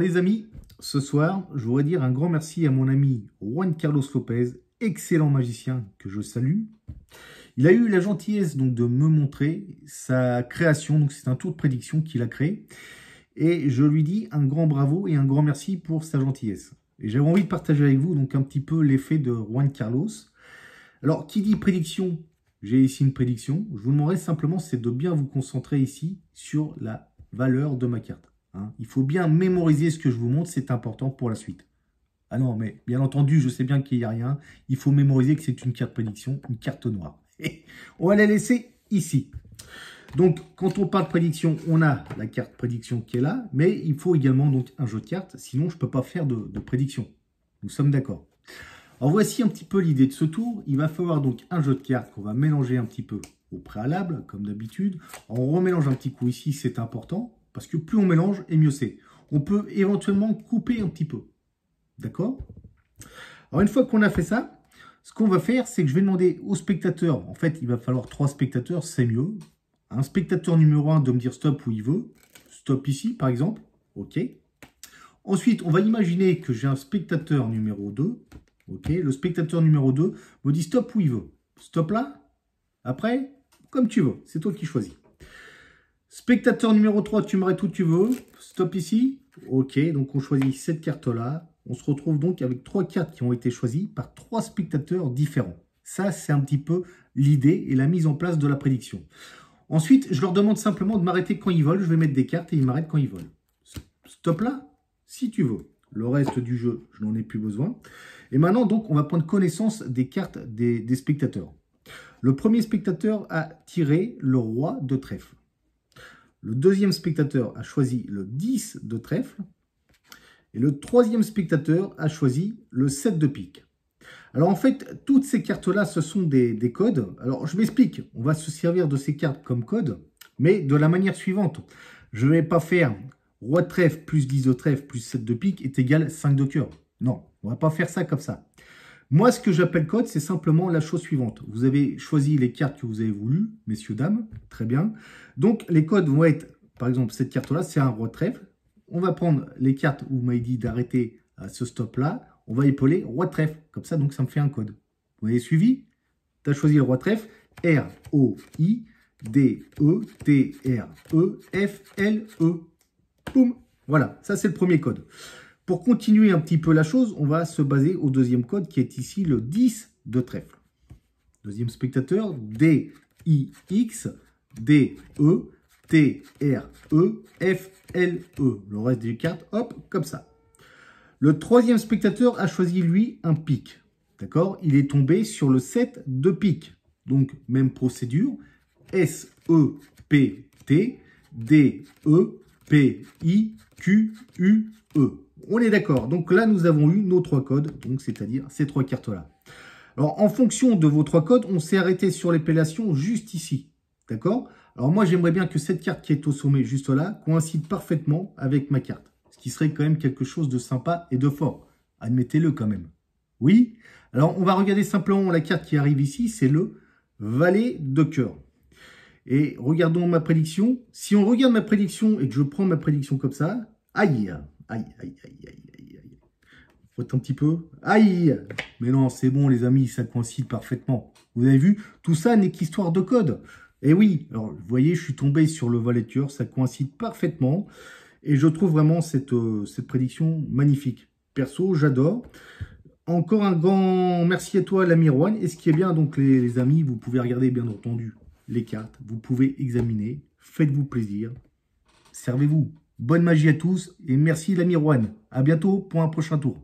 Les amis, ce soir, je voudrais dire un grand merci à mon ami Juan Carlos Lopez, excellent magicien que je salue. Il a eu la gentillesse donc de me montrer sa création, donc c'est un tour de prédiction qu'il a créé. Et je lui dis un grand bravo et un grand merci pour sa gentillesse. Et j'avais envie de partager avec vous donc un petit peu l'effet de Juan Carlos. Alors, qui dit prédiction? J'ai ici une prédiction. Je vous demanderai simplement, c'est de bien vous concentrer ici sur la valeur de ma carte. Il faut bien mémoriser ce que je vous montre, c'est important pour la suite. Ah non, mais bien entendu, je sais bien qu'il n'y a rien. Il faut mémoriser que c'est une carte prédiction, une carte noire. On va la laisser ici. Donc, quand on parle de prédiction, on a la carte prédiction qui est là, mais il faut également donc un jeu de cartes, sinon je ne peux pas faire de prédiction. Nous sommes d'accord. Alors voici un petit peu l'idée de ce tour. Il va falloir donc un jeu de cartes qu'on va mélanger un petit peu au préalable, comme d'habitude. On remélange un petit coup ici, c'est important, parce que plus on mélange, et mieux c'est. On peut éventuellement couper un petit peu. D'accord? Alors une fois qu'on a fait ça, ce qu'on va faire, c'est que je vais demander aux spectateurs, en fait il va falloir 3 spectateurs, c'est mieux. Un spectateur numéro 1 de me dire stop où il veut. Stop ici par exemple. Ok. Ensuite, on va imaginer que j'ai un spectateur numéro 2. Ok. Le spectateur numéro 2 me dit stop où il veut. Stop là. Après, comme tu veux. C'est toi qui choisis. Spectateur numéro 3, tu m'arrêtes où tu veux. Stop ici. Ok. Donc on choisit cette carte-là. On se retrouve donc avec 3 cartes qui ont été choisies par 3 spectateurs différents. Ça, c'est un petit peu l'idée et la mise en place de la prédiction. Ensuite, je leur demande simplement de m'arrêter quand ils veulent. Je vais mettre des cartes et ils m'arrêtent quand ils veulent. Stop là, si tu veux. Le reste du jeu, je n'en ai plus besoin. Et maintenant, donc, on va prendre connaissance des cartes des spectateurs. Le premier spectateur a tiré le roi de trèfle. Le deuxième spectateur a choisi le 10 de trèfle. Et le troisième spectateur a choisi le 7 de pique. Alors en fait, toutes ces cartes-là, ce sont des codes. Alors je m'explique, on va se servir de ces cartes comme code, mais de la manière suivante. Je ne vais pas faire roi de trèfle plus 10 de trèfle plus 7 de pique est égal 5 de cœur. Non, on ne va pas faire ça comme ça. Moi, ce que j'appelle code, c'est simplement la chose suivante. Vous avez choisi les cartes que vous avez voulu, messieurs, dames, très bien. Donc les codes vont être, par exemple, cette carte-là, c'est un roi de trèfle. On va prendre les cartes où vous m'avez dit d'arrêter à ce stop-là. On va épauler roi de trèfle. Comme ça, donc, ça me fait un code. Vous avez suivi? Tu as choisi le roi de trèfle. R-O-I-D-E-T-R-E-F-L-E. Boum. Voilà, ça c'est le premier code. Pour continuer un petit peu la chose, on va se baser au deuxième code qui est ici le 10 de trèfle. Deuxième spectateur, D-I-X, D-E, T-R-E-F-L-E. Le reste des cartes, hop, comme ça. Le troisième spectateur a choisi, lui, un pique. D'accord? Il est tombé sur le 7 de pique. Donc, même procédure. S-E-P-T, D-E-P-I-Q-U-E. On est d'accord. Donc là, nous avons eu nos 3 codes, donc c'est-à-dire ces 3 cartes-là. Alors, en fonction de vos 3 codes, on s'est arrêté sur l'épellation juste ici. D'accord? Alors moi, j'aimerais bien que cette carte qui est au sommet juste là coïncide parfaitement avec ma carte. Ce qui serait quand même quelque chose de sympa et de fort. Admettez-le quand même. Oui? Alors, on va regarder simplement la carte qui arrive ici. C'est le valet de cœur. Et regardons ma prédiction. Si on regarde ma prédiction et que je prends ma prédiction comme ça, aïe, aïe, aïe, aïe, aïe, aïe, aïe. Faut un petit peu. Aïe! Mais non, c'est bon les amis, ça coïncide parfaitement. Vous avez vu? Tout ça n'est qu'histoire de code. Et oui, alors vous voyez, je suis tombé sur le valet de cœur, ça coïncide parfaitement. Et je trouve vraiment cette prédiction magnifique. Perso, j'adore. Encore un grand merci à toi, l'ami Juan. Et ce qui est bien, donc les amis, vous pouvez regarder bien entendu les cartes. Vous pouvez examiner. Faites-vous plaisir. Servez-vous. Bonne magie à tous. Et merci l'ami Juan. À bientôt pour un prochain tour.